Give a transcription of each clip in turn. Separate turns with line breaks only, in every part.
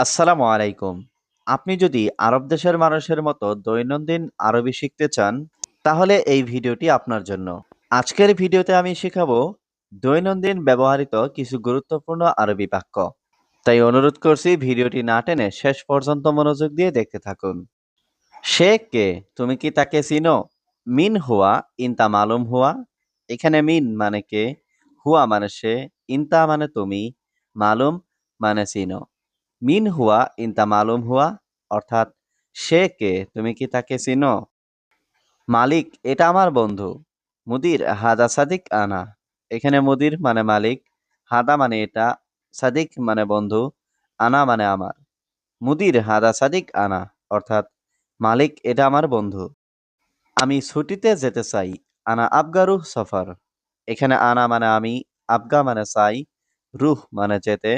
আসসালামু আলাইকুম। আপনি যদি আরব দেশের মানুষের মতো দৈনন্দিন আরবি শিখতে চান, তাহলে এই ভিডিওটি আপনার জন্য। আজকের ভিডিওতে আমি শেখাবো দৈনন্দিন ব্যবহৃত কিছু গুরুত্বপূর্ণ আরবি বাক্য। তাই অনুরোধ করছি ভিডিওটি না টেনে শেষ পর্যন্ত মনোযোগ দিয়ে দেখতে থাকুন। সে কে? তুমি কি তাকে চিনো? মিন হুয়া, ইনতা মালুম হুয়া। এখানে মিন মানে কে, হুয়া মানে সে, ইনতা মানে তুমি, মালুম মানে চিনো। মিন হুয়া ইনতা মালুম হুয়া অর্থাৎ সে কে, তুমি কি তাকে চিনো? মালিক, এটা আমার বন্ধু। মুদির, হাদা সাদিক আনা। এখানে মুদির মানে মালিক, হাদা মানে এটা, সাদিক মানে বন্ধু, আনা মানে আমার। মুদির হাদা সাদিক আনা অর্থাৎ মালিক, এটা আমার বন্ধু। আমি ছুটিতে যেতে চাই। আনা আবগারু সফর। এখানে আনা মানে আমি, আবগা মানে চাই, রুহ মানে যেতে,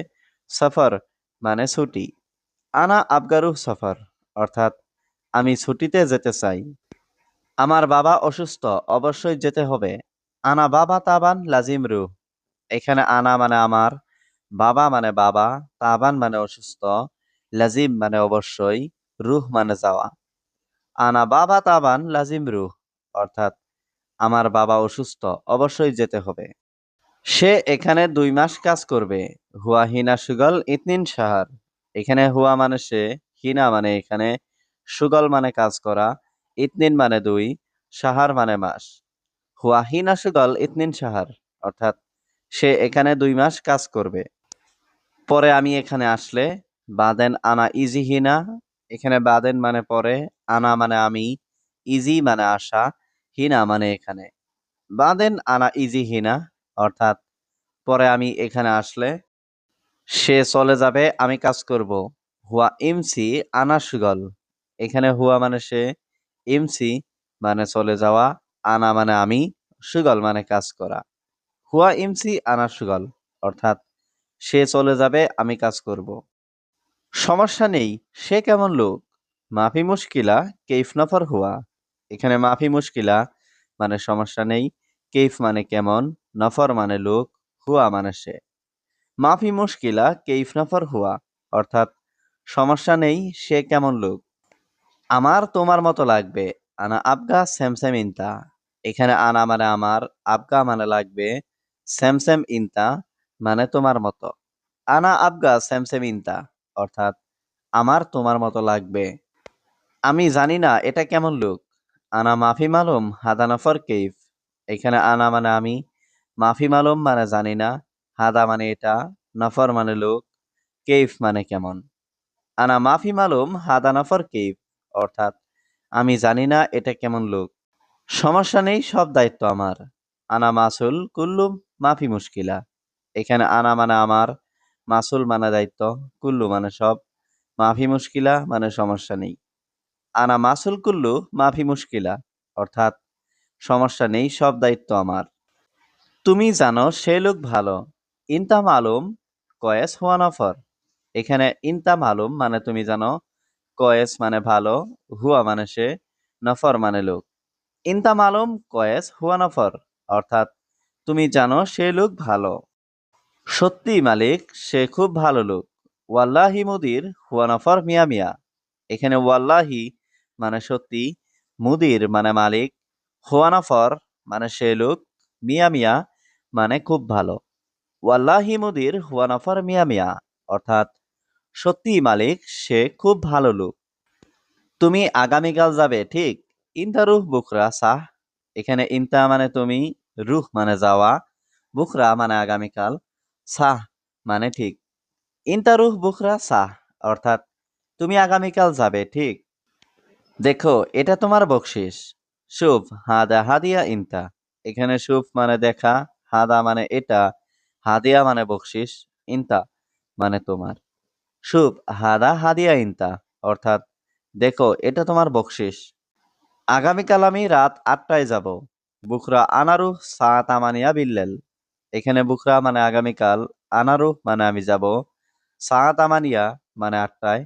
সফর মানে ছুটি। আনা আবগারু সফর অর্থাৎ আমি ছুটিতে যেতে চাই। আমার বাবা অসুস্থ, অবশ্যই যেতে হবে। আনা বাবা তাবান লাজিম রুহ। এখানে আনা মানে আমার, বাবা মানে বাবা, তাবান মানে অসুস্থ, লাজিম মানে অবশ্যই, রুহ মানে যাওয়া। আনা বাবা তাবান লাজিম রুহ অর্থাৎ আমার বাবা অসুস্থ, অবশ্যই যেতে হবে। সে এখানে 2 মাস কাজ করবে। হুয়া হিনা সুগল ইতনিন সাহার। এখানে হুয়া মানে সে, হিনা মানে এখানে, সুগল মানে কাজ করা, ইতনিন মানে 2, সাহার মানে মাস। হুয়া হিনা সুগল ইতনিন সাহার অর্থাৎ সে এখানে 2 মাস কাজ করবে। পরে আমি এখানে আসলে, বাদেন আনা ইজি হিনা। এখানে বাদেন মানে পরে, আনা মানে আমি, ইজি মানে আসা, হিনা মানে এখানে। বাদেন আনা ইজি হিনা অর্থাৎ পরে আমি এখানে আসলে। সে চলে যাবে, আমি কাজ করব। হুয়া ইমসি আনা সুগল। এখানে হুয়া মানে সে, ইমসি মানে চলে যাওয়া, আনা মানে আমি, সুগল মানে কাজ করা। হুয়া ইমসি আনা সুগল অর্থাৎ সে চলে যাবে, আমি কাজ করব। সমস্যা নেই, সে কেমন লোক? মাফি মুশকিলা, কেইফ নফর হুয়া। এখানে মাফি মুশকিলা মানে সমস্যা নেই, কেইফ মানে কেমন, নফর মানে লোক, হুয়া মানে সে। মাফি মুশকিলা কেইফ নফর হুয়া অর্থাৎ সমস্যা নেই, সে কেমন লোক। আমার তোমার মতো লাগবে। আনা আবগা স্যামস্যাম ইনতা। এখানে আনা মানে আমার, আবগা মানে লাগবে, স্যামস্যাম ইনতা মানে তোমার মতো। আনা আবগা স্যামস্যাম ইনতা অর্থাৎ আমার তোমার মতো লাগবে। আমি জানি না এটা কেমন লোক। আনা মাফি মালুম হাদা নফর কেইফ। এখানে আনা মানে আমি, মাফি মালুম মানে জানি না, হাদা মানে এটা, নফর মানে লোক, কেইফ মানে কেমন। আনা মাফি মালুম হাদা নফর কেইফ অর্থাৎ আমি জানি না এটা কেমন লোক। সমস্যা নেই, সব দায়িত্ব আমার। আনা মাসুল কুল্লু মাফি মুশকিলা। এখানে আনা মানে আমার, মাসুল মানে দায়িত্ব, কুল্লু মানে সব, মাফি মুশকিলা মানে সমস্যা নেই। আনা মাসুল কুল্লু মাফি মুশকিলা অর্থাৎ সমস্যা নেই, সব দায়িত্ব আমার। তুমি জানো সে লোক ভালো। ইনতা মালুম কয়েস হুয়া নফর। এখানে ইনতা মালুম মানে তুমি জানো, কয়েস মানে ভালো, হুয়া মানে সে, নফর মানে লোক। ইনতা মালুম কয়েস হুয়া নফর অর্থাৎ তুমি জানো সে লোক ভালো। সত্যি মালিক, সে খুব ভালো লোক। ওয়াল্লাহি মুদির হুয়া নফর মিয়া মিয়া। এখানে ওয়াল্লাহি মানে সত্যি, মুদির মানে মালিক, হুয়া নফর মানে সে লোক, মিয়া মিয়া মানে খুব ভালো। ওয়াল্লাহি মুদির হুয়া নফর মিয়া মিয়া অর্থাৎ সত্যি মালিক, সে খুব ভালো লোক। তুমি আগামীকাল যাবে, ঠিক? ইনতা রুহ বুকরা সাহ। এখানে ইনতা মানে তুমি, রুহ মানে যাওয়া, বুকরা মানে আগামীকাল, সাহ মানে ঠিক। ইনতা রুহ বুকরা সাহ অর্থাৎ তুমি আগামীকাল যাবে, ঠিক? দেখো, এটা তোমার বকশিস। শুভ হাদা হাদিয়া ইনতা। এখানে শুভ মানে দেখা, হাদা মানে এটা, হাদিয়া মানে বকশিস, ইনতা মানে তোমার। শুভ হাদা হাদিয়া ইনতা অর্থাৎ দেখো, এটা তোমার বকশিস। আগামীকাল আমি রাত 8টায় যাব। বুকরা আনারুহ সাত আমানিয়া বিল্লেল। এখানে বুকরা মানে আগামীকাল, আনারুহ মানে আমি যাব, সাত আমানিয়া মানে 8টায়,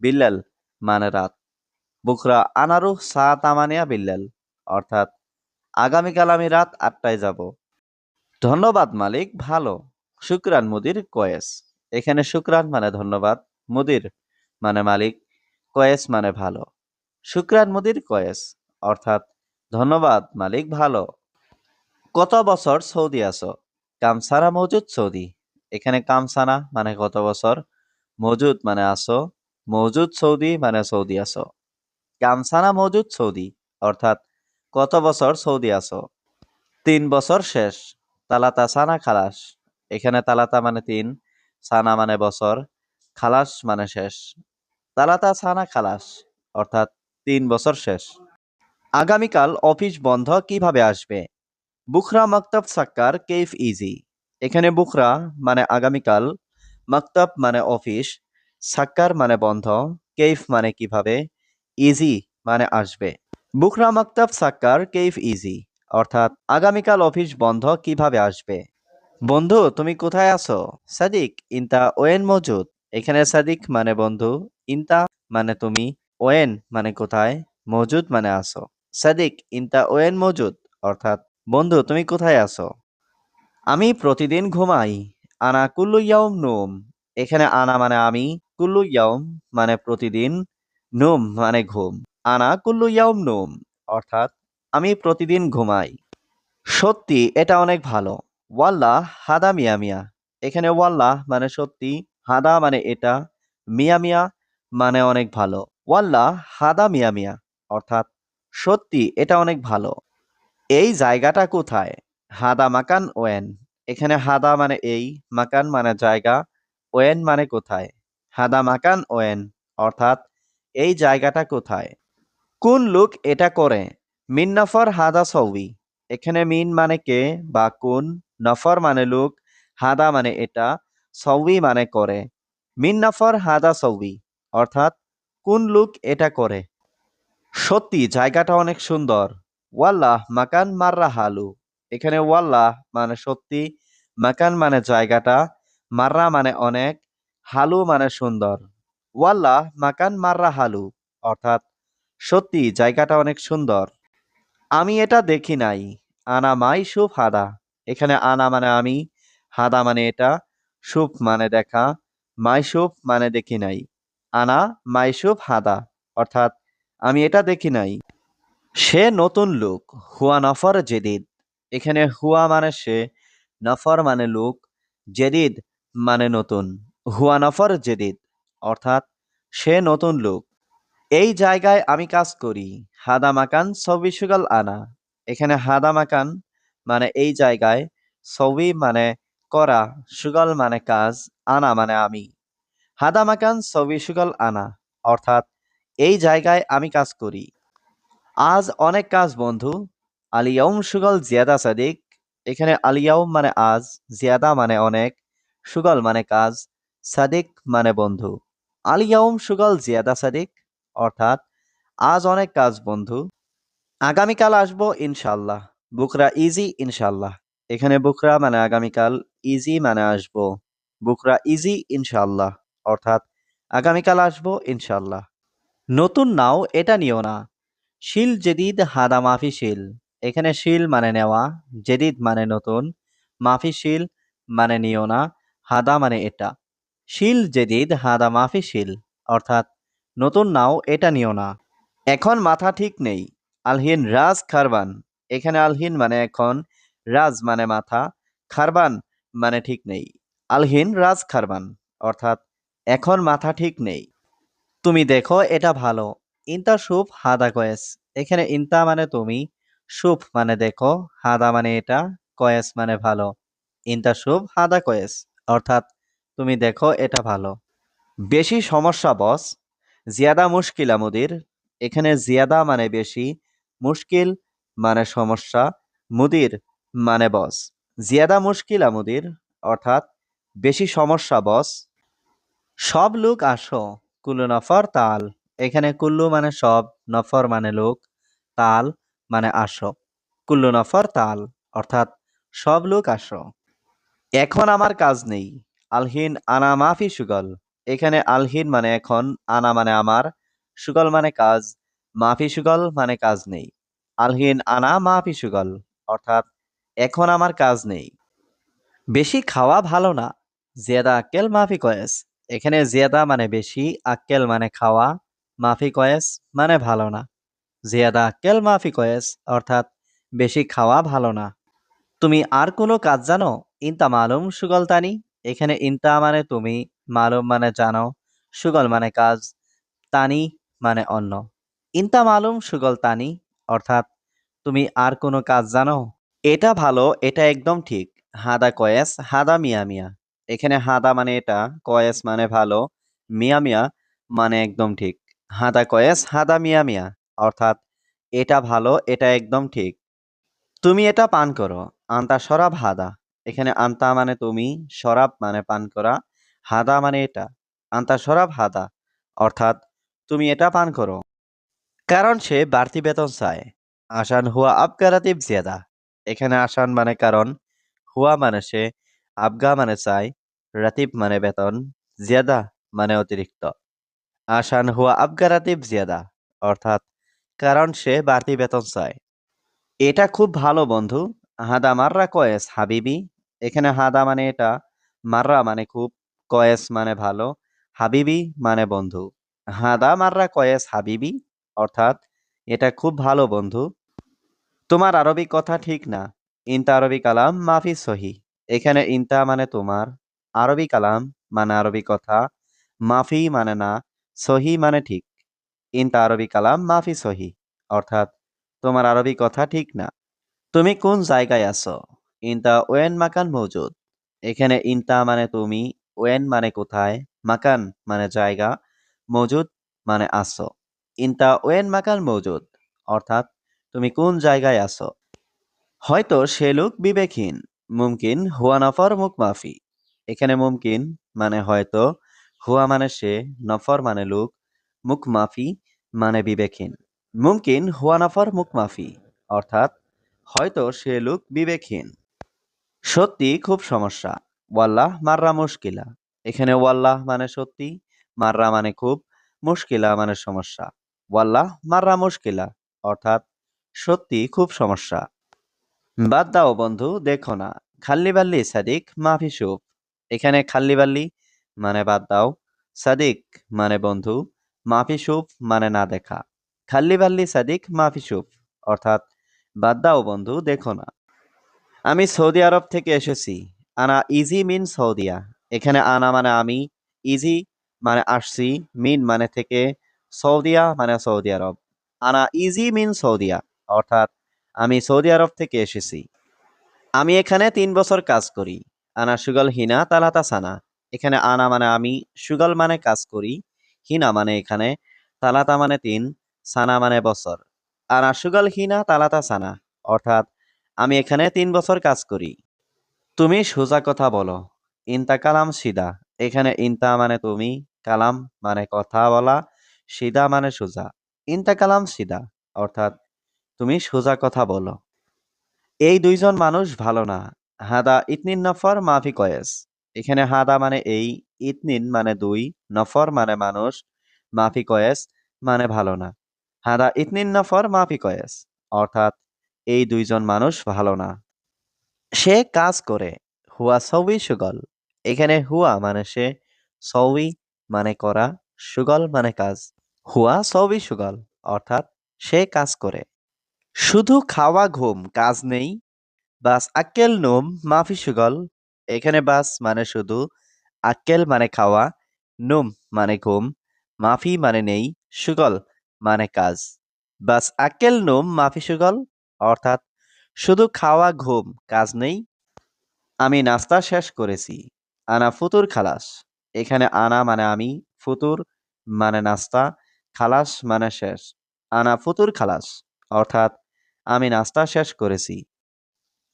বিল্লেল মানে রাত। বুকরা আনারুহ সাত আমানিয়া বিল্লেল অর্থাৎ আগামীকাল আমি রাত 8টায় যাব। ধন্যবাদ মালিক, ভালো। শুক্রান মুদির কয়েস। এখানে শুক্রান মানে ধন্যবাদ, মুদির মানে মালিক, কয়েস মানে ভালো। শুক্রান মুদির কয়েস, অর্থাৎ ধন্যবাদ মালিক ভালো। কত বছর সৌদি আছো? কামসানা মজুদ সৌদি। এখানে কামসানা মানে কত বছর, মজুদ মানে আসো, মজুদ সৌদি মানে সৌদি আসো। কামসানা মজুদ সৌদি, অর্থাৎ কত বছর সৌদি আসো। 3 বছর শেষ। তালাতা সানা খালাস। এখানে তালাতা মানে 3, সানা মানে বছর, খালাস মানে শেষ। তালাতা সানা খালাস, অর্থাৎ 3 বছর শেষ। আগামীকাল অফিস বন্ধ, কিভাবে আসবে? বুখরা মক্তব সাক্কার কেফ ইজি। এখানে বুখরা মানে আগামীকাল, মক্তব মানে অফিস, সাক্কার মানে বন্ধ, কেফ মানে কিভাবে, ইজি মানে আসবে। বুখরা মক্তব সাক্কার কেফ ইজি, অর্থাৎ আগামীকাল অফিস বন্ধ, কিভাবে আসবে? বন্ধু তুমি কোথায় আছো? সাদিক ইনতা ওয়েন মজুদ। এখানে সাদিক মানে বন্ধু, ইনতা মানে তুমি, ওয়েন মানে কোথায়, মজুদ মানে আসো। সাদিক ইনতা ওয়েন মজুদ, অর্থাৎ বন্ধু তুমি কোথায় আছো? আমি প্রতিদিন ঘুমাই। আনা কুল্লু ইয়াউম নুম। এখানে আনা মানে আমি, কুল্লু ইয়াউম মানে প্রতিদিন, নুম মানে ঘুম। আনা কুল্লু ইয়াউম নুম, অর্থাৎ আমি প্রতিদিন ঘুমাই। সত্যি এটা অনেক ভালো। ওয়াল্লাহ হাদা মিয়া মিয়া। এখানে ওয়াল্লাহ মানে সত্যি, হাদা মানে এটা, মিয়া মিয়া মানে অনেক ভালো। ওয়াল্লাহ হাদা মিয়া মিয়া, অর্থাৎ সত্যি এটা অনেক ভালো। এই জায়গাটা কোথায়? হাদা মাকান ওয়েন। এখানে হাদা মানে এই, মাকান মানে জায়গা, ওয়েন মানে কোথায়। হাদা মাকান ওয়েন, অর্থাৎ এই জায়গাটা কোথায়। কোন লোক এটা করে? মিন নফর হাদা সৌবি। এখানে মিন মানে কে বা কোন, নফর মানে লোক, হাদা মানে এটা, সৌবি মানে করে। মিন নফর হাদা সৌবি, অর্থাৎ কোন লোক এটা করে। সত্যি জায়গাটা অনেক সুন্দর। ওয়াল্লাহ মাকান মাররা হালু। এখানে ওয়াল্লাহ মানে সত্যি, মাকান মানে জায়গাটা, মাররা মানে অনেক, হালু মানে সুন্দর। ওয়াল্লাহ মাকান মাররা হালু, অর্থাৎ সত্যি জায়গাটা অনেক সুন্দর। আমি এটা দেখি নাই। আনা মাই শুভ হাদা। এখানে আনা মানে আমি, হাদা মানে এটা, শুভ মানে দেখা, মাই শুভ মানে দেখি নাই। আনা মাই শুভ হাদা, অর্থাৎ আমি এটা দেখি নাই। সে নতুন লোক। হুয়া নফর জেদিদ। এখানে হুয়া মানে সে, নফর মানে লোক, জেদিদ মানে নতুন। হুয়া নফর জেদিদ, অর্থাৎ সে নতুন লোক। এই জায়গায় আমি কাজ করি। হাদা মাকান সবি সুগাল আনা। এখানে হাদা মাকান মানে এই জায়গায়, সবি মানে করা, সুগল মানে কাজ, আনা মানে আমি। হাদা মাকান সবি সুগল আনা, অর্থাৎ এই জায়গায় আমি কাজ করি। আজ অনেক কাজ বন্ধু। আলিয়াউম সুগল জিয়াদা সাদিক। এখানে আলিয়াউম মানে আজ, জিয়াদা মানে অনেক, সুগল মানে কাজ, সাদিক মানে বন্ধু। আলিয়াউম সুগল জিয়াদা সাদিক, অর্থাৎ আজ অনেক কাজ বন্ধু। আগামীকাল আসবো ইনশাল্লাহ। বুকরা ইজি ইনশাল্লাহ। এখানে বুকরা মানে আগামীকাল, ইজি মানে আসবো। বুকরা ইজি ইনশাল্লাহ, অর্থাৎ আগামীকাল আসবো ইনশাল্লাহ। নতুন নাও, এটা নিও না। শিল জেদিদ হাদা মাফি শিল। এখানে শিল মানে নেওয়া, জেদিদ মানে নতুন, মাফি শিল মানে নিও না, হাদা মানে এটা। শিল জেদিদ হাদা মাফি শিল, অর্থাৎ নতুন নাও, এটা নিও না। এখন মাথা ঠিক নেই। আলহিন রাজ খারবান। এখানে আলহিন মানে এখন, রাজ মানে মাথা, খারবান মানে ঠিক নেই। আলহিন রাজ খারবান, অর্থাৎ এখন মাথা ঠিক নেই। তুমি দেখো এটা ভালো। ইনতা শুভ হাদা কয়েস। এখানে ইনতা মানে তুমি, শুভ মানে দেখো, হাদা মানে এটা, কয়েস মানে ভালো। ইনতা শুভ হাদা কয়েস, অর্থাৎ তুমি দেখো এটা ভালো। বেশি সমস্যা বস। জিয়াদা মুশকিল মুদির। এখানে জিয়াদা মানে বেশি, মুশকিল মানে সমস্যা, মুদির মানে বস। জিয়াদা মুশকিল মুদির, অর্থাৎ বেশি সমস্যা বস। সব লোক আসো। কুল্লু নফর তাল। এখানে কুল্লু মানে সব, নফর মানে লোক, তাল মানে আসো। কুল্লু নফর তাল, অর্থাৎ সব লোক আসো। এখন আমার কাজ নেই। আলহিন আনা মাফি সুগল। এখানে আলহিন মানে এখন, আনা মানে আমার, সুগল মানে কাজ, মাফি সুগল মানে কাজ নেই। আলহিন আনা মাফি সুগল, অর্থাৎ এখন আমার কাজ নেই। বেশি খাওয়া ভালো না। জিয়াদা আক্কেল মাফি কয়েস। এখানে জিয়াদা মানে বেশি, আক্কেল মানে খাওয়া, মাফি কয়েস মানে ভালো না। জিয়াদা আক্কেল মাফি কয়েস অর্থাৎ বেশি খাওয়া ভালো না। তুমি আর কোনো কাজ জানো? ইনতা মালুম সুগল তানি। এখানে ইনতা মানে তুমি, মালুম মানে জানো, সুগল মানে কাজ, তানি মানে অন্য। ইনতা মালুম সুগল তানি অর্থাৎ তুমি আর কোনো কাজ জানো? এটা ভালো, এটা একদম ঠিক। হাদা কয়েস, হাদা মিয়া মিয়া। এখানে হাদা মানে এটা, কয়েস মানে ভালো, মিয়া মিয়া মানে একদম ঠিক। হাদা কয়েস, হাদা মিয়া মিয়া অর্থাৎ এটা ভালো, এটা একদম ঠিক। তুমি এটা পান করো। আন্তা শরাব হাদা। এখানে আন্তা মানে তুমি, শরাব মানে পান করা, হাদা মানে এটা। আন্তা শরাব হাদা অর্থাৎ তুমি এটা পান করো। কারণ সে বাড়তি বেতন চায়। আসান হুয়া আবগা রাতিব জিয়াদা। এখানে আসান মানে কারণ, হুয়া মানে সে, আবগা মানে চায়, রাতিব মানে বেতন, জিয়াদা মানে অতিরিক্ত। আসান হুয়া আবগা রাতিব জিয়াদা অর্থাৎ কারণ সে বাড়তি বেতন চায়। এটা খুব ভালো বন্ধু। হাদা মাররা কয়েস হাবিবি। এখানে হাদা মানে এটা, মাররা মানে খুব, কয়েস মানে ভালো, হাবিবি মানে বন্ধু। হাদা মাররা কয়েস হাবিবি অর্থাৎ এটা খুব ভালো বন্ধু। তোমার আরবি কথা ঠিক না। ইনতা আরবি কালাম মাফি সহি। এখানে ইনতা মানে তোমার, আরবি কালাম মানে আরবি কথা, মাফি মানে না, সহি মানে ঠিক। ইনতা আরবি কালাম মাফি সহি অর্থাৎ তোমার আরবি কথা ঠিক না। তুমি কোন জায়গায় আছো? ইনতা ওয়েন মাকান মৌজুদ। এখানে ইনতা মানে তুমি, ওয়েন মানে কোথায়, মাকান মানে জায়গা, মৌজুদ মানে আছো। ইনতা ওয়েন মাকান মৌজুদ অর্থাৎ তুমি কোন জায়গায় আছো? হয়তো সে লোক বিবেকহীন। মুমকিন হুয়া নফর মুখ মাফি। এখানে মুমকিন মানে হয়তো, হুয়া মানে সে, নফর মানে লোক, মুখ মাফি মানে বিবেকহীন। মুমকিন হুয়া নফর মুখ মাফি অর্থাৎ হয়তো সে লোক বিবেকহীন। সত্যি খুব সমস্যা। ওয়াল্লাহ মাররা মুশকিলা। এখানে ওয়াল্লাহ মানে সত্যি, মাররা মানে খুব, মুশকিলা মানে সমস্যা। ওয়াল্লাহ মাররা মুশকিলা অর্থাৎ সত্যি খুব সমস্যা। বাদ দাও বন্ধু, দেখো না। খাল্লি বাল্লি সাদিক মাফি সুপ। এখানে খাল্লি বাল্লি মানে বাদ দাও, সাদিক মানে বন্ধু, মাফি সুপ মানে না দেখা। খাল্লি বাল্লি সাদিক মাফি সুপ অর্থাৎ বাদ দাও বন্ধু, দেখো না। আমি সৌদি আরব থেকে এসেছি। আনা ইজি মিন সৌদিয়া। এখানে আনা মানে আমি, ইজি মানে আসছি, মিন মানে থেকে, সৌদিয়া মানে সৌদি আরব। আনা ইজি মিন সৌদিয়া অর্থাৎ আমি সৌদি আরব থেকে এসেছি। আমি এখানে ৩ বছর কাজ করি। আনা সুগল হিনা তালাতা সানা। এখানে আনা মানে আমি, সুগল মানে কাজ করি, হিনা মানে এখানে, তালাতা মানে ৩, সানা মানে বছর। আনা সুগল হিনা তালাতা সানা অর্থাৎ আমি এখানে ৩ বছর কাজ করি। তুমি সোজা কথা বলো। ইনতা কালাম সিদা। এখানে ইনতা মানে তুমি, কালাম মানে কথা বলা, সিদা মানে সোজা। ইনতা কালাম সিদা অর্থাৎ তুমি সোজা কথা বলো। এই দুইজন মানুষ ভালো না। হাদা ইতনিন নফর মাফি কয়েস। এখানে হাদা মানে এই, ইতনিন মানে দুই, নফর মানে মানুষ, মাফি কয়েস মানে ভালো না। হাদা ইতনিন নফর মাফি কয়েস অর্থাৎ এই দুইজন মানুষ ভালো না। সে কাজ করে। হুয়া সউই সুগল। এখানে হুয়া মানে সে, সউই মানে করা, সুগল মানে কাজ। হুয়া সউই সুগল অর্থাৎ সে কাজ করে। শুধু খাওয়া ঘুম, কাজ নেই। বাস আক্কেল নোম মাফি সুগল। এখানে বাস মানে শুধু, আক্কেল মানে খাওয়া, নুম মানে ঘুম, মাফি মানে নেই, সুগল মানে কাজ। বাস আক্কেল নোম মাফি সুগল অর্থাৎ শুধু খাওয়া ঘুম, কাজ নেই। আমি নাস্তা শেষ করেছি। আনা ফুতুর খালাস। এখানে আনা মানে আমি, ফুতুর মানে নাস্তা, খালাস মানে শেষ। আনা ফুতুর খালাস অর্থাৎ আমি নাস্তা শেষ করেছি।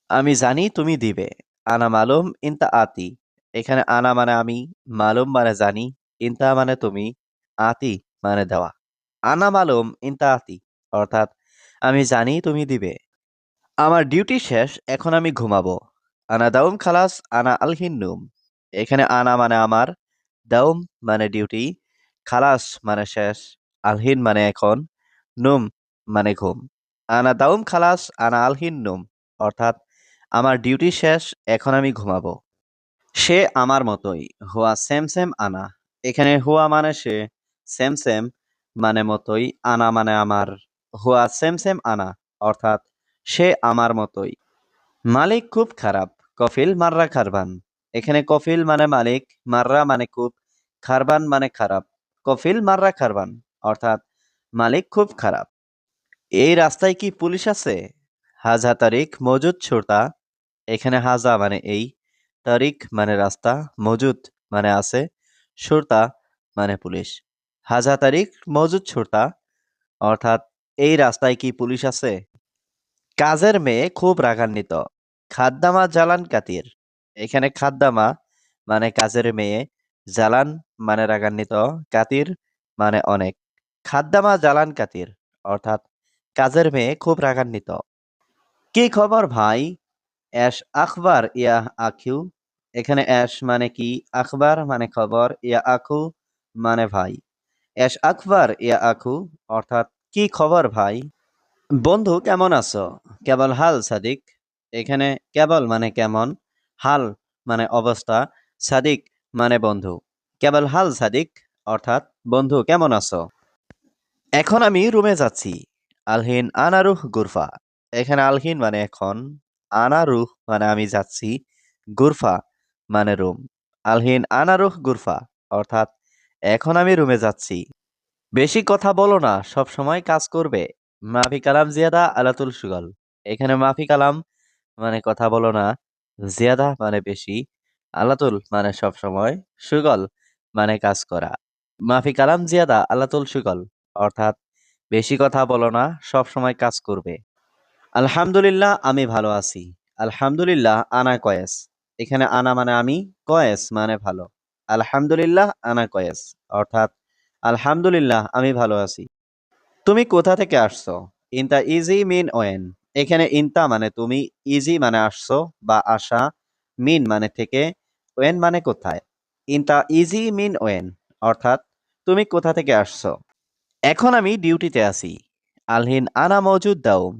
আমি জানি তুমি দিবে। আনা মালুম ইনতা আতি। এখানে আনা মানে আমি, মালুম মানে জানি, ইনতা মানে তুমি, আতি মানে দেওয়া। আনা মালুম ইনতা আতি অর্থাৎ আমি জানি তুমি দিবে। আমার ডিউটি শেষ, এখন আমি ঘুমাবো। আনা দাউম খালাস আনা আলহিন নুম। এখানে আনা মানে আমার, দাউম মানে ডিউটি, খালাস মানে শেষ, আলহিন মানে এখন, নুম মানে ঘুম। আনা দাউম খালাস আনা আলহিন নুম অর্থাৎ আমার ডিউটি শেষ, এখন আমি ঘুমাবো। সে আমার মতোই। হুয়া সেম সেম আনা। এখানে হুয়া মানে সে, সেম সেম মানে মতোই, আনা মানে আমার। হুয়া সেম সেম আনা, অর্থাৎ সে আমার মতোই। মালিক খুব খারাপ, কফিল মাররা খারবান। এখানে কফিল মানে মালিক, মাররা মানে খুব, খারবান মানে খারাপ। কফিল মাররা খারবান, অর্থাৎ মালিক খুব খারাপ। এই রাস্তায় কি পুলিশ আছে? হাজা তারিখ মজুদ ছোটা। এখানে হাজা মানে এই, তারিখ মানে রাস্তা, মজুদ মানে আছে, সুরতা মানে পুলিশ। হাজা তারিখ মজুদ ছোটা, অর্থাৎ এই রাস্তায় কি পুলিশ আছে? কাজের মেয়ে খুব রাগান্বিত, খাদ্দামা জালান কাতির। এখানে খাদ্দামা মানে কাজের মেয়ে, জালান মানে রাগান্বিত, কাতির মানে অনেক। খাদ্দামা জালান কাতির, অর্থাৎ কাজের মেয়ে খুব রাগান্বিত। কি খবর ভাই? এশ আখবার ইয়া আখিউ। এখানে এশ মানে কি, আখবার মানে খবর, ইয়া আখু মানে ভাই। এশ আখবার ইয়া আখু, অর্থাৎ কি খবর ভাই? বন্ধু কেমন আছো? কেবল হাল সাদিক। এখানে কেবল মানে কেমন, হাল মানে অবস্থা, সাদিক মানে বন্ধু। কেবল হাল সাদিক, অর্থাৎ বন্ধু কেমন আছো? এখন আমি রুমে যাচ্ছি। আলহিন আনারুহ গুরফা। এখানে আলহিন মানে এখন, আনারুহ মানে আমি যাচ্ছি, গুরফা মানে রুম। আলহিন আনারুহ গুরফা, অর্থাৎ এখন আমি রুমে যাচ্ছি। বেশি কথা বলো না, সব সময় কাজ করবে। মাফি কালাম জিয়াদা আলাতুল সুগল। এখানে মাফি কালাম মানে কথা বলো না, জিয়াদা মানে বেশি, আলাতুল মানে সব সময়, সুগল মানে কাজ করা। মাফি কালাম জিয়াদা আলাতুল সুগল, অর্থাৎ বেশি কথা বলো না, সব সময় কাজ করবে। আলহামদুলিল্লাহ আমি ভালো আছি। আলহামদুলিল্লাহ আনা কয়েস। এখানে আনা মানে আমি, কয়েস মানে ভালো। আলহামদুলিল্লাহ আনা কয়েস, অর্থাৎ আলহামদুলিল্লাহ আমি ভালো আছি। তুমি কোথা থেকে আসছো? ইনতা ইজি মিন ওয়েন। এখানে ইনতা মানে তুমি, ইজি মানে আসছো বা আসা, মিন মানে থেকে, ওয়েন মানে কোথায়। ইনতা ইজি মিন ওয়েন, অর্থাৎ তুমি কোথা থেকে আসছো। এখন আমি ডিউটিতে আছি। আলহিন আনা মজুদ দাউম।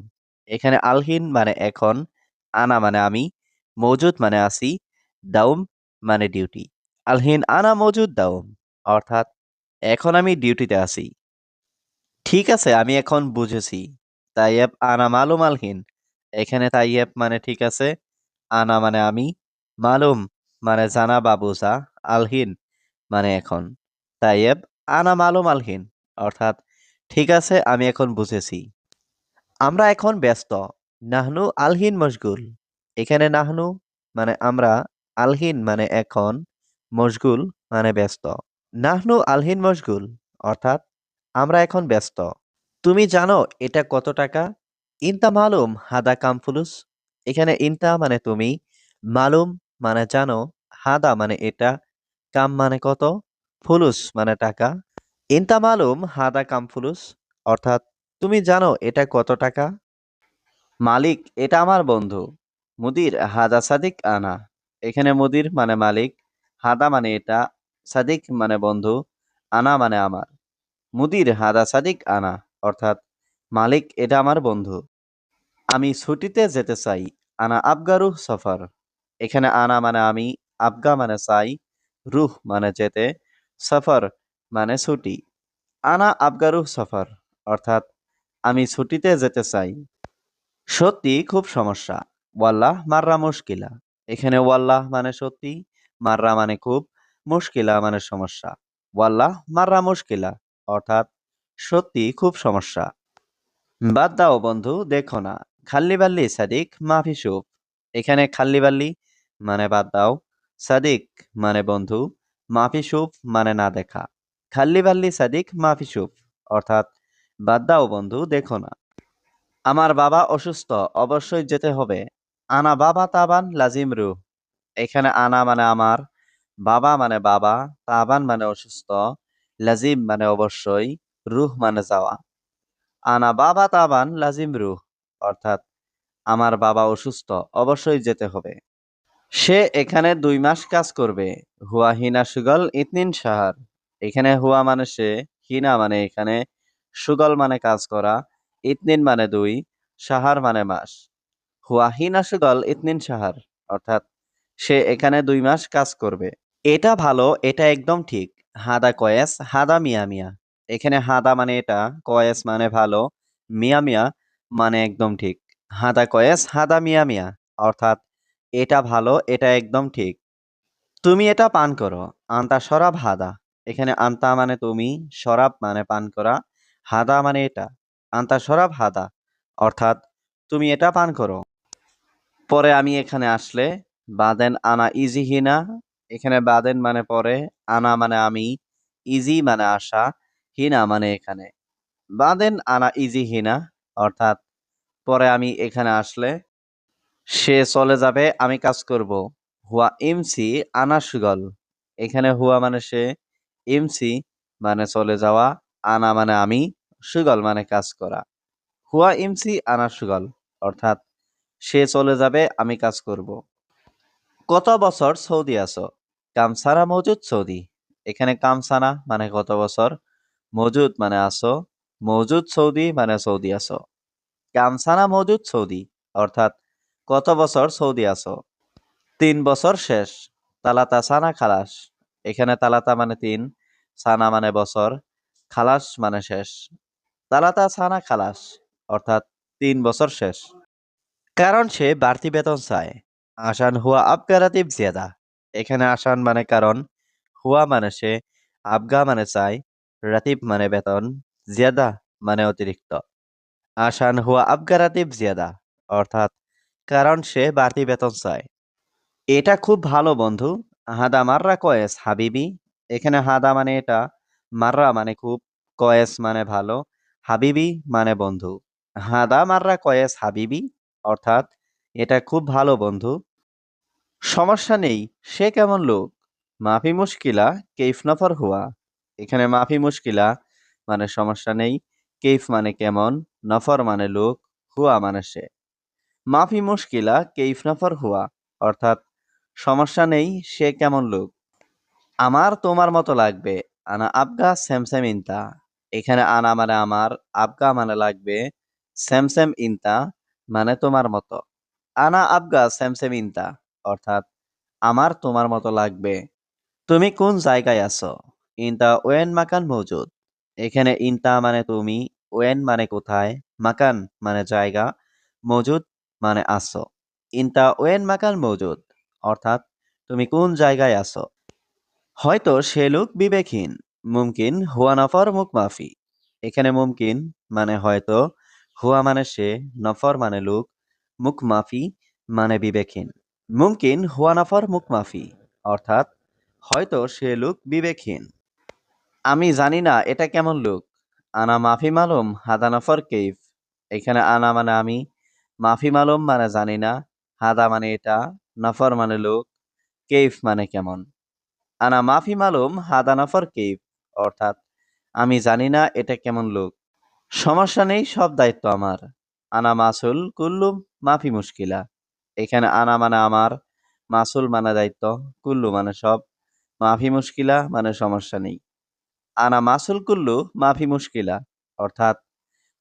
এখানে আলহিন মানে এখন, আনা মানে আমি, মজুদ মানে আছি, দাউম মানে ডিউটি। আলহিন আনা মজুদ দাউম, অর্থাৎ এখন আমি ডিউটিতে আছি। ঠিক আছে, আমি এখন বুঝেছি। তাইয়েব আনা মালুম আলহিন। এখানে তাইয়েব মানে ঠিক আছে, আনা মানে আমি, মালুম মানে জানা বা বোঝা, আলহিন মানে এখন। তাইয়েব আনা মালুম আলহিন, অর্থাৎ ঠিক আছে আমি এখন বুঝেছি। আমরা এখন ব্যস্ত। নাহনু আলহিন মশগুল। এখানে নাহনু মানে আমরা, আলহিন মানে এখন, মশগুল মানে ব্যস্ত। নাহনু আলহিন মশগুল, অর্থাৎ আমরা এখন ব্যস্ত। তুমি জানো এটা কত টাকা? ইনতা মালুম হাদা কাম ফুলুস। এখানে ইনতা মানে তুমি, মালুম মানে জানো, হাদা মানে এটা, কাম মানে কত, ফুলুস মানে টাকা। ইনতা মালুম হাদা কাম ফুলুস, অর্থাৎ তুমি জানো এটা কত টাকা? মালিক এটা আমার বন্ধু। মুদির হাদা সাদিক আনা। এখানে মুদির মানে মালিক, হাদা মানে এটা, সাদিক মানে বন্ধু, আনা মানে আমার। মুদির হাদা সাদিক আনা, অর্থাৎ মালিক এটা আমার বন্ধু। আমি ছুটিতে যেতে চাই। আনা আবগারুহ সফর। এখানে আনা মানে আমি, আবগা মানে চাই, রুহ মানে যেতে, সফর মানে ছুটি। আনা আবগারুহ সফর, অর্থাৎ আমি ছুটিতে যেতে চাই। সত্যি খুব সমস্যা। ওয়াল্লাহ মাররা মুশকিলা। এখানে ওয়াল্লাহ মানে সত্যি, মাররা মানে খুব, মুশকিলা মানে সমস্যা। ওয়াল্লাহ মাররা মুশকিলা, অর্থাৎ সত্যি খুব সমস্যা। বাদ দাও বন্ধু, দেখো না। খাল্লি বাল্লি সাদিক মাফি সুপ। এখানে খাল্লি বাল্লি মানে বাদ দাও, সাদিক মানে বন্ধু, মাফি সুপ মানে না দেখা। খাল্লি বাল্লি সাদিক মাফি সুপ, অর্থাৎ বাদ দাও বন্ধু, দেখো না। আমার বাবা অসুস্থ, অবশ্যই যেতে হবে। আনা বাবা তাবান লাজিম রুহ। এখানে আনা মানে আমার, বাবা মানে বাবা, তাবান মানে অসুস্থ, লাজিম মানে অবশ্যই, রুহ মানে যাওয়া। আনা বাবা তাবান লাজিম রুহ, অর্থাৎ আমার বাবা অসুস্থ, অবশ্যই যেতে হবে। সে এখানে 2 মাস কাজ করবে। হুয়া হিনা সুগল ইতনিন সাহার। এখানে হুয়া মানে সে, হিনা মানে এখানে, সুগল মানে কাজ করা, ইতনিন মানে 2, সাহার মানে মাস। হুয়া হিনা সুগল ইতনিন সাহার, অর্থাৎ সে এখানে 2 মাস কাজ করবে। এটা ভালো, এটা একদম ঠিক। হাদা কয়েস হাদা মিয়া মিয়া। এখানে হাদা মানে এটা, কয়েস মানে ভালো, মিয়া মিয়া মানে একদম ঠিক। হাদা কয়েস হাদা মিয়া মিয়া, অর্থাৎ এটা ভালো, এটা একদম ঠিক। তুমি এটা পান করো। আন্তা শরাব হাদা। এখানে আন্তা মানে তুমি, শরাব মানে পান করা, হাদা মানে এটা। আন্তা শরাব হাদা, অর্থাৎ তুমি এটা পান করো। পরে আমি এখানে আসলে, বাদেন আনা ইজি হিনা। এখানে বাদেন মানে পরে, আনা মানে আমি, ইজি মানে আসা, হিনা মানে এখানে। বাদেন আনা ইজি হিনা, অর্থাৎ পরে আমি এখানে আসলে। সে চলে যাবে, আমি কাজ করব। হুয়া ইমসি আনা সুগল। এখানে হুয়া মানে সে, ইমসি মানে চলে যাওয়া, আনা মানে আমি, সুগল মানে কাজ করা। হুয়া ইমসি আনা সুগল, অর্থাৎ সে চলে যাবে, আমি কাজ করব। কত বছর সৌদি আছো? কামসানা মজুদ সৌদি। এখানে কামসানা মানে কত বছর, মজুদ মানে আসো, মজুদ সৌদি মানে সৌদি আছো। কামসানা মজুদ সৌদি, অর্থাৎ কত বছর সৌদি আছো। 3 বছর শেষ। তালাতা সানা খালাস। এখানে তালাতা মানে 3, সানা মানে বছর, খালাস মানে শেষ। তালাতা সানা খালাস, অর্থাৎ 3 বছর শেষ। কারণ সে বাড়তি বেতন চায়। আসান হুয়া আবগা রাতিব জিয়াদা। এখানে আসান মানে কারণ, হুয়া মানে সে, আবগা মানে চায়, রাতিব মানে বেতন, জিয়াদা মানে অতিরিক্ত। আসান হুয়া আবগা রাতিব জিয়াদা, অর্থাৎ কারণ সে বাড়তি বেতন চায়। এটা খুব ভালো বন্ধু। হাদা মাররা কয়েস হাবিবি। এখানে হাদা মানে এটা, মাররা মানে খুব, কয়েস মানে ভালো, হাবিবি মানে বন্ধু। হাদা মাররা কয়েস হাবিবি, অর্থাৎ এটা খুব ভালো বন্ধু। সমস্যা নেই, সে কেমন লোক? মাফি মুশকিলা, কেইফ নফর হুয়া। এখানে মাফি মুশকিলা মানে সমস্যা নেই, কেইফ মানে কেমন, নফর মানে লোক, হুয়া মানে সে। মাফি মুশকিলা কেইফ নফর হুয়া, অর্থাৎ সমস্যা নেই, সে কেমন লোক। আমার তোমার মতো লাগবে। আনা আবগা স্যামস্যাম ইনতা। এখানে আনা মানে আমার, আবগা মানে লাগবে, স্যামস্যাম ইনতা মানে তোমার মতো। আনা আবগা স্যামস্যাম ইনতা, অর্থাৎ আমার তোমার মতো লাগবে। তুমি কোন জায়গায় আছো? ইনতা ওয়েন মাকান মৌজুদ। এখানে ইনতা মানে তুমি, ওয়েন মানে কোথায়, মাকান মানে জায়গা, মৌজুদ মানে আছো। ইনতা ওয়েন মাকান মৌজুদ, অর্থাৎ তুমি কোন জায়গায় আছো। হয়তো সে লোক বিবেকহীন। মুমকিন হুয়া নফর মুখ মাফি। এখানে মুমকিন মানে হয়তো, হুয়া মানে সে, নফর মানে লোক, মুখ মাফি মানে বিবেকহীন। মুমকিন হুয়া নফর মুখ মাফি, অর্থাৎ হয়তো সে লোক বিবেকহীন। আমি জানি না এটা কেমন লোক। আনা মাফি মালুম হাদা নফর কেইফ। এখানে আনা মানে আমি, মাফি মালুম মানে জানি না, হাদা মানে এটা, নফর মানে লোক, কেইফ মানে কেমন। আনা মাফি মালুম হাদা নফর কেইফ, অর্থাৎ আমি জানি না এটা কেমন লোক। সমস্যা নেই, সব দায়িত্ব আমার। আনা মাসুল কুল্লু মাফি মুশকিলা। এখানে আনা মানে আমার, মাসুল মানে দায়িত্ব, কুল্লু মানে সব, মাফি মুশকিলা মানে সমস্যা নেই। আনা মাসুল কুল্লু মাফি মুশকিলা, অর্থাৎ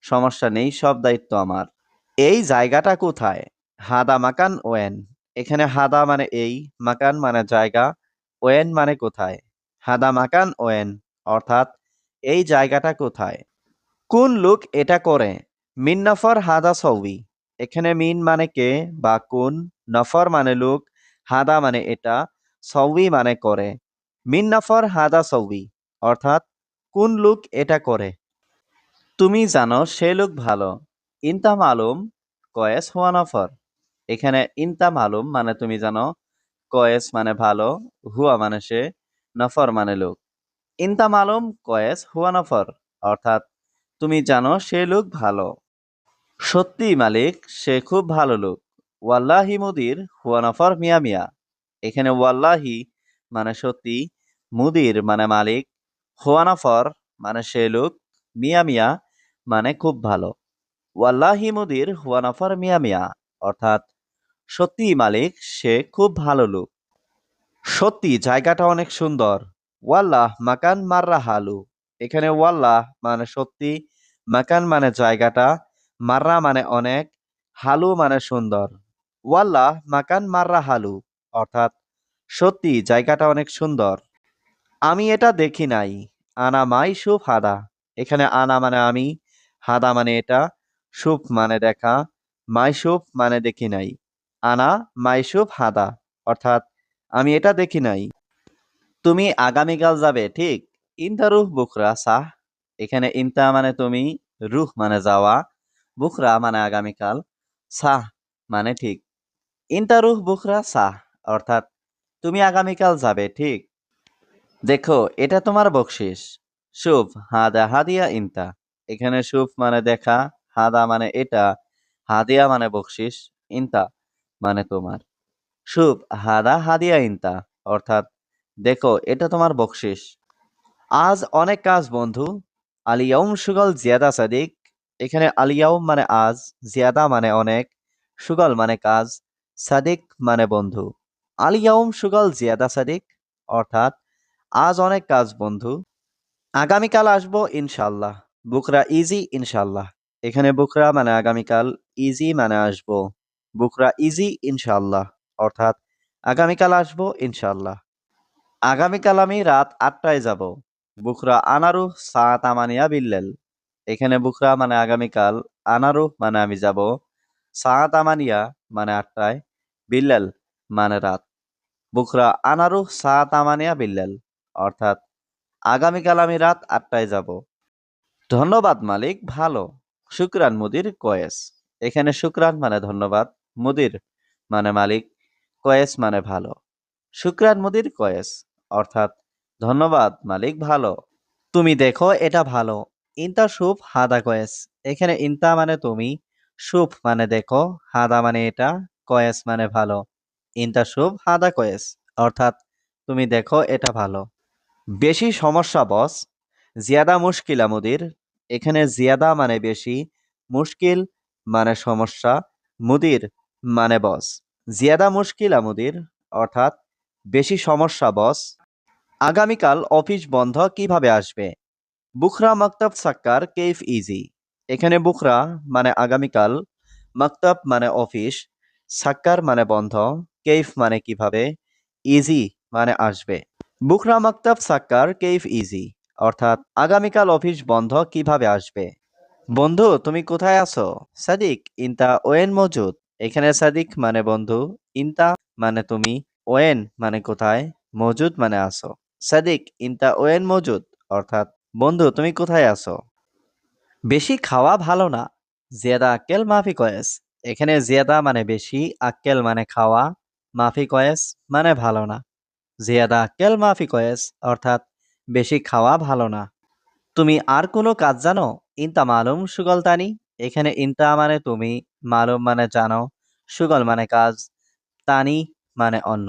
সমস্যা নেই, সব দায়িত্ব আমার। এই জায়গাটা কোথায়? হাদা মাকান ওয়েন। এখানে হাদা মানে এই, মাকান মানে জায়গা, ওয়েন মানে কোথায়। হাদা মাকান ওয়েন, অর্থাৎ এই জায়গাটা কোথায়। কোন লোক এটা করে? মিন নফর হাদা সৌবি। এখানে মিন মানে কে বা কোন, নফর মানে লোক, হাদা মানে এটা, সৌবি মানে করে। মিন নফর হাদা সৌবি, অর্থাৎ কোন লোক এটা করে। তুমি জানো সে লোক ভালো। ইনতা মালুম কয়েস হুয়া নফর। এখানে ইনতা মালুম মানে তুমি জানো, কয়েস মানে ভালো, হুয়া মানে সে, নফর মানে লোক। ইনতা মালুম কয়েস হুয়া নফর, অর্থাৎ তুমি জানো সে লোক ভালো। সত্যি মালিক, সে খুব ভালো লোক। ওয়াল্লাহি মুদির হুয়া নফর মিয়া মিয়া। এখানে ওয়াল্লাহি মানে সত্যি, মুদির মানে মালিক, হুয়া নফর মানে সে লোক, মিয়া মিয়া মানে খুব ভালো। ওয়াল্লাহি মুদির হুয়া নফর মিয়া মিয়া, অর্থাৎ সত্যি মালিক, সে খুব ভালো লোক। সত্যি জায়গাটা অনেক সুন্দর। ওয়াল্লাহ মাকান মাররা হালু। এখানে ওয়াল্লাহ মানে সত্যি, মাকান মানে জায়গাটা, মাররা মানে অনেক, হালু মানে সুন্দর। ওয়াল্লাহ মাকান মাররা হালু, অর্থাৎ সত্যি জায়গাটা অনেক সুন্দর। আমি এটা দেখি নাই। আনা মাইশুফ হাদা। এখানে আনা মানে আমি, হাদা মানে এটা, শুফ মানে দেখা, মাইশুফ মানে দেখি নাই। আনা মাইশুফ হাদা, অর্থাৎ আমি এটা দেখি নাই। তুমি আগামীকাল যাবে, ঠিক? ইনতা রুহ বুকরা সাহ। এখানে ইনতা মানে তুমি, রুহ মানে যাওয়া, বুকরা মানে আগামীকাল, সাহ মানে ঠিক। ইনতা রুহ বুকরা সাহ, অর্থাৎ তুমি আগামীকাল যাবে, ঠিক? দেখো, এটা তোমার বকশিস। শুভ হাদা হাদিয়া ইনতা। এখানে শুভ মানে দেখা, হাদা মানে এটা, হাদিয়া মানে বকশিস, ইনতা মানে তোমার। শুভ হাদা হাদিয়া ইনতা, অর্থাৎ দেখো, এটা তোমার বকশিস। আজ অনেক কাজ বন্ধু। আলিয়াউম সুগল জিয়াদা সাদিক। এখানে আলিয়াউম মানে আজ, জিয়াদা মানে অনেক, সুগল মানে কাজ, সাদিক মানে বন্ধু। আলিয়াউম সুগল জিয়াদা সাদিক, অর্থাৎ আজ অনেক কাজ বন্ধু। আগামীকাল আসবো ইনশাল্লাহ। বুকরা ইজি ইনশাল্লাহ। এখানে বুকরা মানে আগামীকাল, ইজি মানে আসবো। বুকরা ইজি ইনশাল্লাহ, অর্থাৎ আগামীকাল আসবো ইনশাল্লাহ। আগামীকাল আমি রাত 8টায় যাব। বুকরা আনারু সাত আমানিয়া বিল্লেল। এখানে বুকরা মানে আগামীকাল, আনারু মানে আমি যাব, সাত আমানিয়া মানে 8টায়, বিল্লেল মানে রাত। বুকরা আনারু সাত আমানিয়া বিল্লেল, অর্থাৎ আগামীকাল আমি রাত 8টায় যাব। ধন্যবাদ মালিক, ভালো। শুক্রান মুদির কয়েস। এখানে শুক্রান মানে ধন্যবাদ, মুদির মানে মালিক, কয়েস মানে ভালো। শুক্রান মুদির কয়েস, অর্থাৎ ধন্যবাদ মালিক, ভালো। তুমি দেখো, এটা ভালো। ইনতা শুভ হাদা কয়েস। এখানে ইনতা মানে তুমি, শুভ মানে দেখো, হাদা মানে এটা, কয়েস মানে ভালো। ইনতা শুভ হাদা কয়েস, অর্থাৎ তুমি দেখো, এটা ভালো। বেশি সমস্যা বস। জিয়াদা মুশকিলা মুদির। এখানে জিয়াদা মানে বেশি, মুশকিল মানে সমস্যা, মুদির মানে বস। জিয়াদা মুশকিলা মুদির, অর্থাৎ বেশি সমস্যা বস। আগামীকাল অফিস বন্ধ, কিভাবে আসবে? বুখরা মক্তব সাক্কার কেফ ইজি। এখানে বুখরা মানে আগামীকাল, মক্তব মানে অফিস, সাক্কার মানে বন্ধ, কেফ মানে কিভাবে, ইজি মানে আসবে। বুকরা মক্তব সাক্কার কেইফ ইজি, অর্থাৎ আগামীকাল অফিস বন্ধ, কিভাবে আসবে? বন্ধু, তুমি কোথায় আছো? সাদিক ইনতা ওয়েন মজুদ। এখানে সাদিক মানে বন্ধু, ইনতা মানে তুমি, ওয়েন মানে কোথায়, মজুদ মানে আছো। সাদিক ইনতা ওয়েন মজুদ, অর্থাৎ বন্ধু, তুমি কোথায় আছো? বেশি খাওয়া ভালো না। জিয়াদা আক্কেল মাফি কয়েস। এখানে জিয়াদা মানে বেশি, আক্কেল মানে খাওয়া, মাফি কয়েস মানে ভালো না। জিয়াদা আক্কেল মাফি কয়েস, অর্থাৎ বেশি খাওয়া ভালো না। তুমি আর কোনো কাজ জানো? ইনতা মালুম সুগল তানি। এখানে ইনতা মানে তুমি, মালুম মানে জানো, সুগল মানে কাজ, তানি মানে অন্য।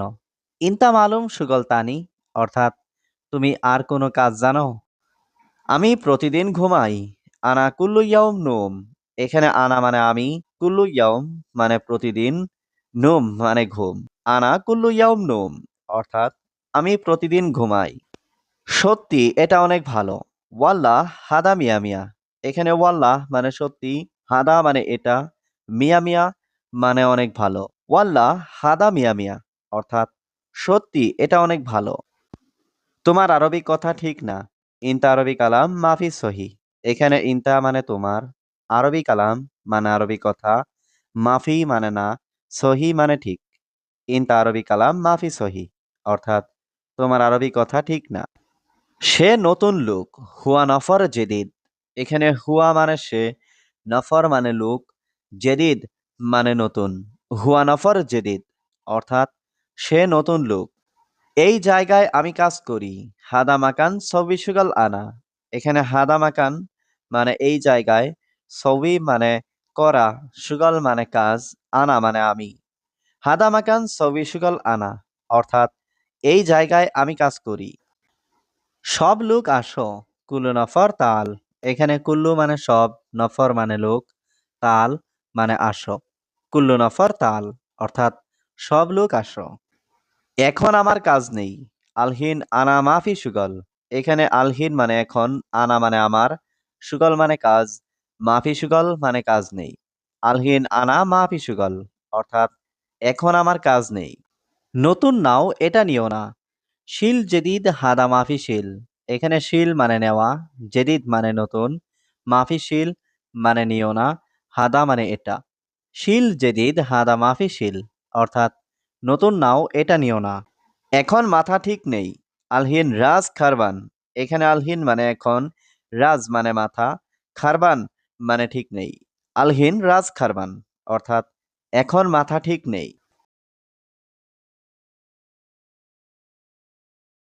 ইনতা মালুম সুগল তানি, অর্থাৎ তুমি আর কোনো কাজ জানো? আমি প্রতিদিন ঘুমাই। আনা কুল্লু ইয়াউম নোম। এখানে আনা মানে আমি, কুল্লু ইয়াউম মানে প্রতিদিন, নোম মানে ঘুম। আনা কুল্লু ইয়াউম নোম, অর্থাৎ আমি প্রতিদিন ঘুমাই। সত্যি, এটা অনেক ভালো। ওয়াল্লাহ হাদা মিয়া মিয়া। এখানে ওয়াল্লাহ মানে সত্যি, হাদা মানে এটা, মিয়া মিয়া মানে অনেক ভালো। ওয়াল্লাহ হাদা মিয়া মিয়া, অর্থাৎ সত্যি, এটা অনেক ভালো। তোমার আরবি কথা ঠিক না। ইনতা আরবি কালাম মাফি সহি। এখানে ইনতা মানে তোমার, আরবি কালাম মানে আরবি কথা, মাফি মানে না, সহি মানে ঠিক। ইনতা আরবি কালাম মাফি সহি, অর্থাৎ তোমার আরবি কথা ঠিক না। সে নতুন লোক। হুয়া নফর জেদিদ। এখানে হুয়া মানে সে, নফর মানে লোক, জেদিদ মানে নতুন। হুয়া নফর জেদিদ, অর্থাৎ সে নতুন লোক। এই জায়গায় আমি কাজ করি। হাদা মাকান সবি সুগাল আনা। এখানে হাদা মাকান মানে এই জায়গায়, সবি মানে করা, সুগল মানে কাজ, আনা মানে আমি। হাদা মাকান সবি সুগল আনা, অর্থাৎ এই জায়গায় আমি কাজ করি। সব লোক আসো। কুল্লু নফর তাল। এখানে কুল্লু মানে সব, নফর মানে লোক, তাল মানে আসো। কুল্লু নফর তাল, অর্থাৎ সব লোক আসো। এখন আমার কাজ নেই। আলহিন আনা মাফি সুগল। এখানে আলহিন মানে এখন, আনা মানে আমার, সুগল মানে কাজ, মাফি সুগল মানে কাজ নেই। আলহিন আনা মাফি সুগল, অর্থাৎ এখন আমার কাজ নেই। নতুন নাও, এটা নিও না। শিল জেদিদ হাদা মাফি শিল। এখানে শিল মানে নেওয়া, জেদিদ মানে নতুন, মাফি শিল মানে নিও না, হাদা মানে এটা। শিল জেদিদ হাদা মাফি শিল, অর্থাৎ নতুন নাও, এটা নিও না। এখন মাথা ঠিক নেই। আলহিন রাজ খারবান। এখানে আলহিন মানে এখন, রাজ মানে মাথা, খারবান মানে ঠিক নেই। আলহিন রাজ খারবান, অর্থাৎ এখন মাথা ঠিক নেই।